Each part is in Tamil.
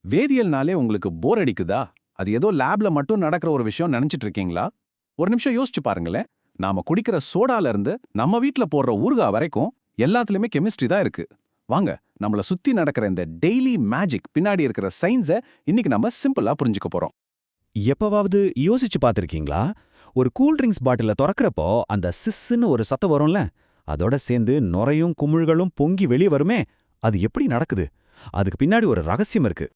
வேதியியல்னாலே உங்களுக்கு போர் அடிக்குதா? அது ஏதோ லேப்ல மட்டும் நடக்கிற ஒரு விஷயம் நினைச்சிட்டு இருக்கீங்களா? ஒரு நிமிஷம் யோசிச்சு பாருங்களேன். நாம குடிக்கிற சோடால இருந்து நம்ம வீட்ல போடுற ஊறுகாய் வரைக்கும் எல்லாத்துலயுமே கெமிஸ்ட்ரி தான் இருக்கு. வாங்க, நம்மள சுத்தி நடக்கிற இந்த டெய்லி மேஜிக் பின்னாடி இருக்கிற சயின்ஸை இன்னைக்கு நம்ம சிம்பிளா புரிஞ்சுக்க போறோம். எப்பவாவது யோசிச்சு பார்த்திருக்கீங்களா? ஒரு கூல் ட்ரிங்க்ஸ் பாட்டில தொறக்கறப்போ அந்த சிஸ்ஸுன்னு ஒரு சத்தம் வரும்ல, அதோட சேர்ந்து நுரையும் குமிழ்களும் பொங்கி வெளிய வருமே, அது எப்படி நடக்குது? அதுக்கு பின்னாடி ஒரு ரகசியம் இருக்கு.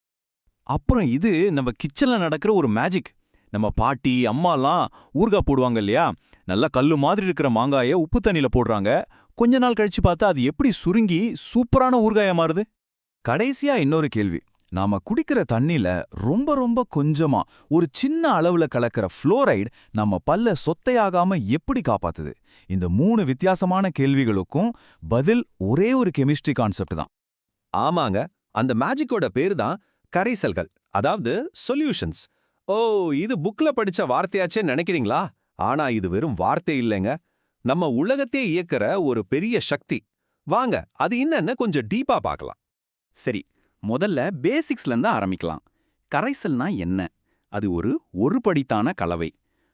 அப்புறம் இது நம்ம கிச்சன்ல நடக்கிற ஒரு மேஜிக். நம்ம பாட்டி அம்மாலாம் ஊறுகாய் போடுவாங்க இல்லையா? நல்லா கல்லு மாதிரி இருக்கிற மாங்காய உப்பு தண்ணியில போடுறாங்க. கொஞ்ச நாள் கழிச்சு பார்த்தா அது எப்படி சுருங்கி சூப்பரான ஊறுகாயா மாறுது. கடைசியா இன்னொரு கேள்வி. நாம குடிக்கிற தண்ணில ரொம்ப ரொம்ப கொஞ்சமா ஒரு சின்ன அளவுல கலக்கிற ஃப்ளோரைடு நம்ம பல்ல சொத்தையாகாம எப்படி காப்பாத்துது? இந்த 3 வித்தியாசமான கேள்விகளுக்கும் பதில் ஒரே ஒரு கெமிஸ்ட்ரி கான்செப்ட் தான். ஆமாங்க, அந்த மேஜிக்கோட பேரு தான் கரைசல்கள், அதாவது சொல்யூஷன்ஸ். ஓ, இது புக்ல படிச்ச வார்த்தையாச்சே நினைக்கிறீங்களா? ஆனா இது வெறும் வார்த்தை இல்லைங்க. நம்ம உலகத்தையே இயக்குற ஒரு பெரிய சக்தி. வாங்க, அது என்னன்னு கொஞ்சம் டீப்பா பார்க்கலாம். சரி, முதல்ல பேசிக்ஸ்ல இருந்து ஆரம்பிக்கலாம். கரைசல்னா என்ன? அது ஒரு படித்தான கலவை.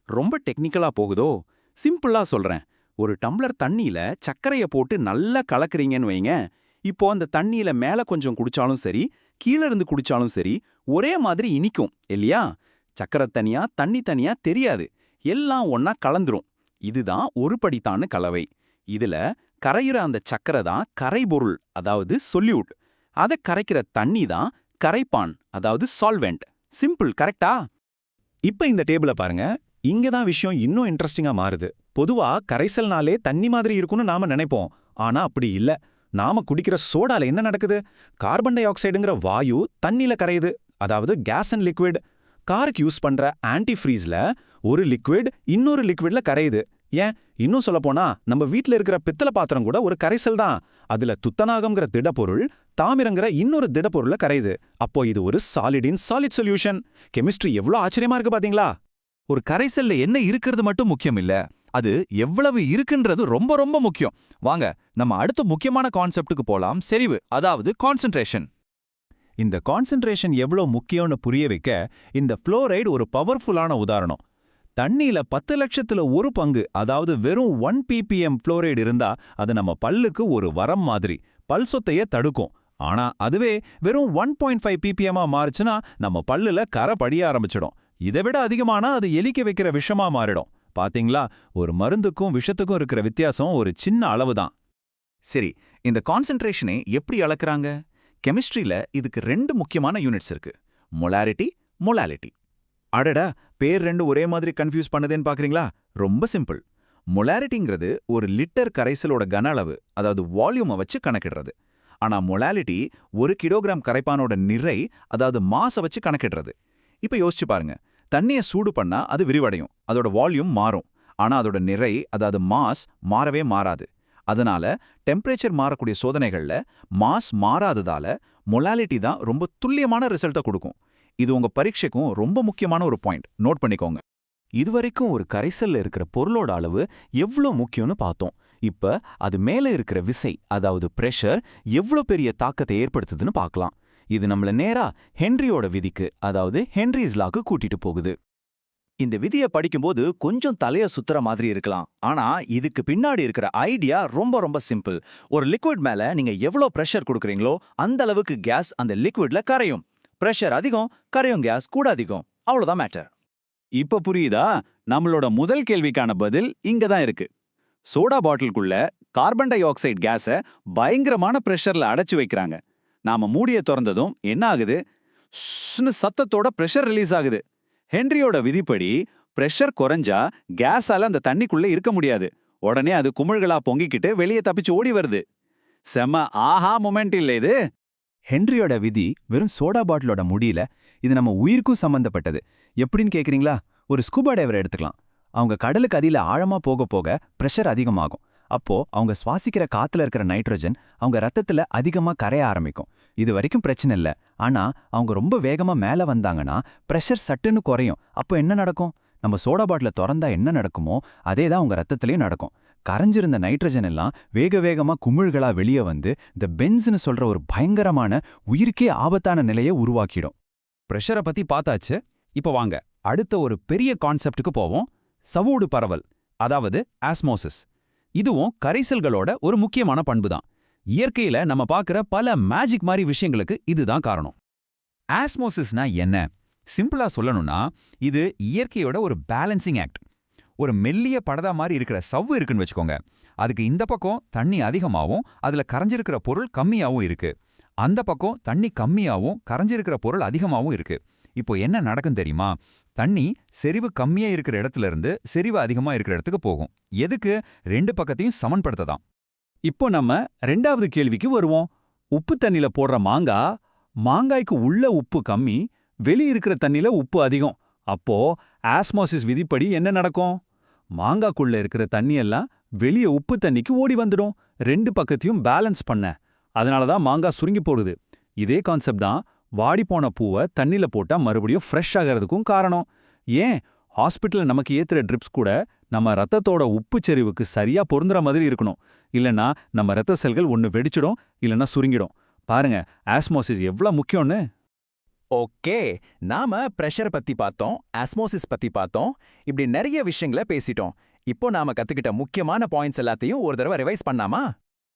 ரொம்ப டெக்னிக்கலா போகுதோ? சிம்பிளா சொல்றேன். ஒரு டம்ளர் தண்ணியில சர்க்கரைய போட்டு நல்லா கலக்குறீங்கன்னு வைங்க. இப்போ அந்த தண்ணியில மேல கொஞ்சம் குடிச்சாலும் சரி, கீழ இருந்து குடிச்சாலும் சரி, ஒரே மாதிரி இனிக்கும் இல்லையா? சக்கரை தனியா, தண்ணி தனியா தெரியாது. எல்லாம் ஒன்னா கலந்துரும். இதுதான் ஒரு படித்தான கலவை. இதுல கரையிற அந்த சக்கரை தான் கரைபொருள், அதாவது சொல்யூட். அதை கரைக்கிற தண்ணி தான் கரைப்பான், அதாவது சால்வெண்ட். சிம்பிள், கரெக்டா? இப்ப இந்த டேபிள பாருங்க. இங்க தான் விஷயம் இன்னும் இன்ட்ரெஸ்டிங்கா மாறுது. பொதுவா கரைசல்னாலே தண்ணி மாதிரி இருக்கும்னு நாம நினைப்போம். ஆனா அப்படி இல்ல. நாம குடிக்கிற சோடால என்ன நடக்குது? கார்பன் டை ஆக்சைடுங்கிற வாயு தண்ணில கரையுது, அதாவது கேஸ் அண்ட் லிக்விட். காருக்கு யூஸ் பண்ற ஆன்டி ஃப்ரீஸ்ல ஒரு லிக்விட் இன்னொரு லிக்விட்ல கரையுது. ஏன், இன்னும் சொல்லப்போனா நம்ம வீட்ல இருக்கிற பித்தளை பாத்திரம் கூட ஒரு கரைசல் தான். அதுல துத்தநாகம்ங்கிற திடப்பொருள் தாமிரங்கிற இன்னொரு திடப்பொருள்ல கரையுது. அப்போ இது ஒரு சாலிட் இன் சாலிட் சொல்யூஷன். கெமிஸ்ட்ரி எவ்வளவு ஆச்சரியமா இருக்கு பாத்தீங்களா? ஒரு கரைசல்ல என்ன இருக்கிறது மட்டும் முக்கியம் இல்ல, அது எவ்வளவு இருக்குன்றது ரொம்ப ரொம்ப முக்கியம். வாங்க, நம்ம அடுத்த முக்கியமான கான்செப்டுக்கு போலாம். செறிவு, அதாவது கான்சென்ட்ரேஷன். இந்த கான்சென்ட்ரேஷன் எவ்வளவு முக்கியம்னு புரிய வைக்க இந்த ஃப்ளோரைடு ஒரு பவர்ஃபுல்லான உதாரணம். தண்ணியில 10 லட்சத்துல ஒரு பங்கு, அதாவது வெறும் 1 ppm ஃப்ளோரைடு இருந்தா அது நம்ம பல்லுக்கு ஒரு வரம் மாதிரி, பல் சொத்தையே தடுக்கும். ஆனா அதுவே வெறும் 1.5 ppm மாறுச்சுன்னா நம்ம பல்லுல கரை படிய ஆரம்பிச்சிடும். இதை விட அதிகமானா அது எலிக்க வைக்கிற விஷமா மாறிடும். பாத்தீங்களா, ஒரு மருந்துக்கும் விஷத்துக்கும் இருக்கிற வித்தியாசம் ஒரு சின்ன அளவு தான். சரி, இந்த கான்சென்ட்ரேஷனை எப்படி அளக்குறாங்க? கெமிஸ்ட்ரியில இதுக்கு 2 முக்கியமான யூனிட்ஸ் இருக்கு: மொலாரிட்டி, மொலாலிட்டி. அடடா, பேர் 2 ஒரே மாதிரி கன்ஃபியூஸ் பண்ணுதேன்னு பாக்குறீங்களா? ரொம்ப சிம்பிள். மொலாரிட்டிங்கிறது ஒரு லிட்டர் கரைசலோட கன அளவு, அதாவது வால்யூமை வச்சு கணக்கிடுறது. ஆனா மொலாலிட்டி 1 கிலோகிராம் கரைப்பானோட நிறை, அதாவது மாஸை வச்சு கணக்கிடுறது. இப்ப யோசிச்சு பாருங்க, தண்ணியை சூடு பண்ணா அது விரிவடையும், அதோட வால்யூம் மாறும். ஆனா அதோட நிறை, அதாவது மாஸ், மாறவே மாறாது. அதனால டெம்பரேச்சர் மாறக்கூடிய சோதனைகள்ல மாஸ் மாறாததால மொலாலிட்டி தான் ரொம்ப துல்லியமான ரிசல்ட்டை கொடுக்கும். இது உங்க பரீட்சைக்கும் ரொம்ப முக்கியமான ஒரு பாயிண்ட், நோட் பண்ணிக்கோங்க. இதுவரைக்கும் ஒரு கரைசல்ல இருக்கிற பொருளோட அளவு எவ்ளோ முக்கியம்னு பார்த்தோம். இப்ப அது மேல இருக்கிற விசை, அதாவது பிரஷர், எவ்ளோ பெரிய தாக்கத்தை ஏற்படுத்துதுன்னு பார்க்கலாம். இது நம்மள நேரா ஹென்ரியோட விதிக்கு, அதாவது ஹென்ரிஸ் லாக்கு கூட்டிட்டு போகுது. இந்த விதியை படிக்கும்போது கொஞ்சம் தலைய சுத்துற மாதிரி இருக்கலாம். ஆனா இதுக்கு பின்னாடி இருக்கிற ஐடியா ரொம்ப ரொம்ப சிம்பிள். ஒரு லிக்விட் மேல நீங்க எவ்வளவு பிரஷர் கொடுக்குறீங்களோ அந்த அளவுக்கு கேஸ் அந்த லிக்விட்ல கரையும். பிரஷர் அதிகம், கரையும் கேஸ் கூட அதிகம். அவ்வளவுதான் மேட்டர். இப்ப புரியுதா? நம்மளோட முதல் கேள்விக்கான பதில் இங்க தான் இருக்கு. சோடா பாட்டிலுக்குள்ள கார்பன் டை ஆக்சைடு கேஸை பயங்கரமான பிரஷர்ல அடைச்சு வைக்கிறாங்க. நாம மூடிய திறந்ததும் என்ன ஆகுது? ஷ்னு சத்தத்தோட பிரஷர் ரிலீஸ் ஆகுது. ஹென்ரியோட விதிப்படி பிரஷர் குறைஞ்சா கேஸால அந்த தண்ணிக்குள்ள இருக்க முடியாது. உடனே அது குமிழ்களா பொங்கிக்கிட்டு வெளியே தப்பிச்சு ஓடி வருது. செம்ம ஆஹா மொமெண்ட் இல்ல இது? ஹென்ரியோட விதி வெறும் சோடா பாட்டிலோட முடியல, இது நம்ம உயிருக்கும் சம்பந்தப்பட்டது. எப்படின்னு கேக்குறீங்களா? ஒரு ஸ்கூபா டைவரை எடுத்துக்கலாம். அவங்க கடலுக்கு அடியில ஆழமா போக போக பிரஷர் அதிகமாகும். அப்போ அவங்க சுவாசிக்கிற காத்துல இருக்கிற நைட்ரஜன் அவங்க ரத்தத்துல அதிகமா கரைய ஆரம்பிக்கும். இது வரைக்கும் பிரச்சனை இல்ல. ஆனா அவங்க ரொம்ப வேகமா மேல வந்தாங்கன்னா பிரஷர் சட்டுன்னு குறையும். அப்போ என்ன நடக்கும்? நம்ம சோடா பாட்டில திறந்தா என்ன நடக்குமோ அதே தான் உங்க ரத்தத்திலயும் நடக்கும். கரைஞ்சிருந்த நைட்ரஜன் எல்லாம் வேக வேகமா குமிழ்களா வெளியே வந்து இந்த பென்ஸ்னு சொல்ற ஒரு பயங்கரமான உயிருக்கே ஆபத்தான நிலையை உருவாக்கிடும். பிரஷரை பத்தி பார்த்தாச்சு. இப்ப வாங்க அடுத்த ஒரு பெரிய கான்செப்டுக்கு போவோம். சவ்வூடு பரவல், அதாவது ஆஸ்மோசிஸ். இதுவும் கரைசல்களோட ஒரு முக்கியமான பண்பு தான். இயற்கையில நம்ம பார்க்குற பல மேஜிக் மாதிரி விஷயங்களுக்கு இதுதான் காரணம். ஆஸ்மோசிஸ்னா என்ன? சிம்பிளா சொல்லணும்னா இது இயற்கையோட ஒரு பேலன்சிங் ஆக்ட். ஒரு மெல்லிய படதா மாதிரி இருக்கிற சவ்வு இருக்குன்னு வச்சுக்கோங்க. அதுக்கு இந்த பக்கம் தண்ணி அதிகமாகவும் அதுல கரைஞ்சிருக்கிற பொருள் கம்மியாவும் இருக்கு. அந்த பக்கம் தண்ணி கம்மியாவும் கரைஞ்சிருக்கிற பொருள் அதிகமாவும் இருக்கு. இப்போ என்ன நடக்கும் தெரியுமா? தண்ணி செறிவு கம்மியா இருக்கிற இடத்துல இருந்து செறிவு அதிகமா இருக்கிற இடத்துக்கு போகும். எதுக்கு? ரெண்டு பக்கத்தையும் சமன்படுத்ததான். இப்போ நம்ம ரெண்டாவது கேள்விக்கு வருவோம். உப்பு தண்ணில போடுற மாங்காய்க்கு உள்ள உப்பு கம்மி, வெளிய இருக்கிற தண்ணில உப்பு அதிகம். அப்போ ஆஸ்மோசிஸ் விதிப்படி என்ன நடக்கும்? மாங்காக்குள்ள இருக்கிற தண்ணியெல்லாம் வெளிய உப்பு தண்ணிக்கு ஓடி வந்துடும், ரெண்டு பக்கத்தையும் பேலன்ஸ் பண்ண. அதனாலதான் மாங்காய் சுருங்கி போடுது. இதே கான்செப்ட் தான் வாடிப்போன பூவை தண்ணில போட்டா மறுபடியும் ஃப்ரெஷ் ஆகிறதுக்கும் காரணம். ஏன் ஹாஸ்பிட்டல்ல நமக்கு ஏத்துற ட்ரிப்ஸ் கூட நம்ம ரத்தத்தோட உப்பு செறிவுக்கு சரியா பொருந்துற மாதிரி இருக்கணும். இல்லனா நம்ம ரத்த செல்கள் ஒன்னு வெடிச்சிடும், இல்லனா சுருங்கிடும். பாருங்க ஆஸ்மோசிஸ் எவ்வளவு முக்கியம்னு. ஓகே, நாம பிரஷர் பத்தி பார்த்தோம், ஆஸ்மோசிஸ் பத்தி பார்த்தோம், இப்படி நிறைய விஷயங்களை பேசிட்டோம். இப்போ நாம கத்துக்கிட்ட முக்கியமான பாயிண்ட்ஸ் எல்லாத்தையும் ஒரு தடவை ரிவைஸ் பண்ணாமா?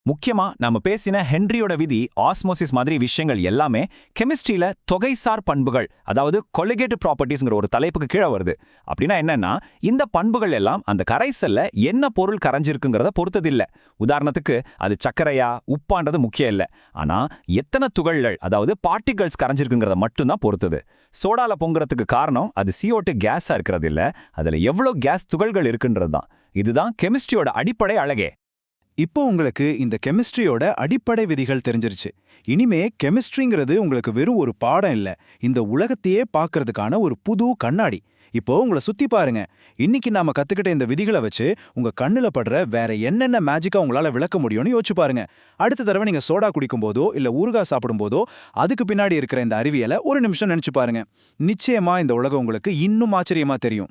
முக்கியமா நாம பேசின ஹென்ரியோட விதி, ஆஸ்மோசிஸ் மாதிரி விஷயங்கள் எல்லாமே கெமிஸ்ட்ரியில தொகைசார் பண்புகள், அதாவது கொலிகேட்டிவ் ப்ராப்பர்ட்டிஸ்ங்கிற ஒரு தலைப்புக்கு கீழே வருது. அப்படின்னா என்னன்னா, இந்த பண்புகள் எல்லாம் அந்த கரைசல்ல என்ன பொருள் கரைஞ்சிருக்குங்கிறத பொறுத்ததில்ல. உதாரணத்துக்கு அது சர்க்கரையா உப்பான்றது முக்கியம் இல்ல. ஆனா எத்தனை துகள்கள், அதாவது பார்ட்டிகல்ஸ் கரைஞ்சிருக்குங்கிறத மட்டும்தான் பொறுத்தது. சோடால பொங்குறதுக்கு காரணம் அது CO2 கேஸா இருக்கிறது இல்ல, அதுல எவ்வளவு கேஸ் துகள்கள் இருக்குன்றது தான். இதுதான் கெமிஸ்ட்ரியோட அடிப்படை அழகே. இப்போ உங்களுக்கு இந்த கெமிஸ்ட்ரியோட அடிப்படை விதிகள் தெரிஞ்சிருச்சு. இனிமே கெமிஸ்ட்ரிங்கிறது உங்களுக்கு வெறும் ஒரு பாடம் இல்ல, இந்த உலகத்தையே பார்க்கறதுக்கான ஒரு புது கண்ணாடி. இப்போ உங்களை சுத்தி பாருங்க. இன்னைக்கு நாம கத்துக்கிட்ட இந்த விதிகளை வச்சு உங்க கண்ணுல படுற வேற என்னென்ன மேஜிக்கா உங்களால விளக்க முடியும்னு யோசிச்சு பாருங்க. அடுத்த தடவை நீங்க சோடா குடிக்கும் போதோ இல்ல ஊறுகாய் சாப்பிடும் போதோ அதுக்கு பின்னாடி இருக்கிற இந்த அறிவியலை ஒரு நிமிஷம் நினைச்சு பாருங்க. நிச்சயமா இந்த உலகம் உங்களுக்கு இன்னும் ஆச்சரியமா தெரியும்.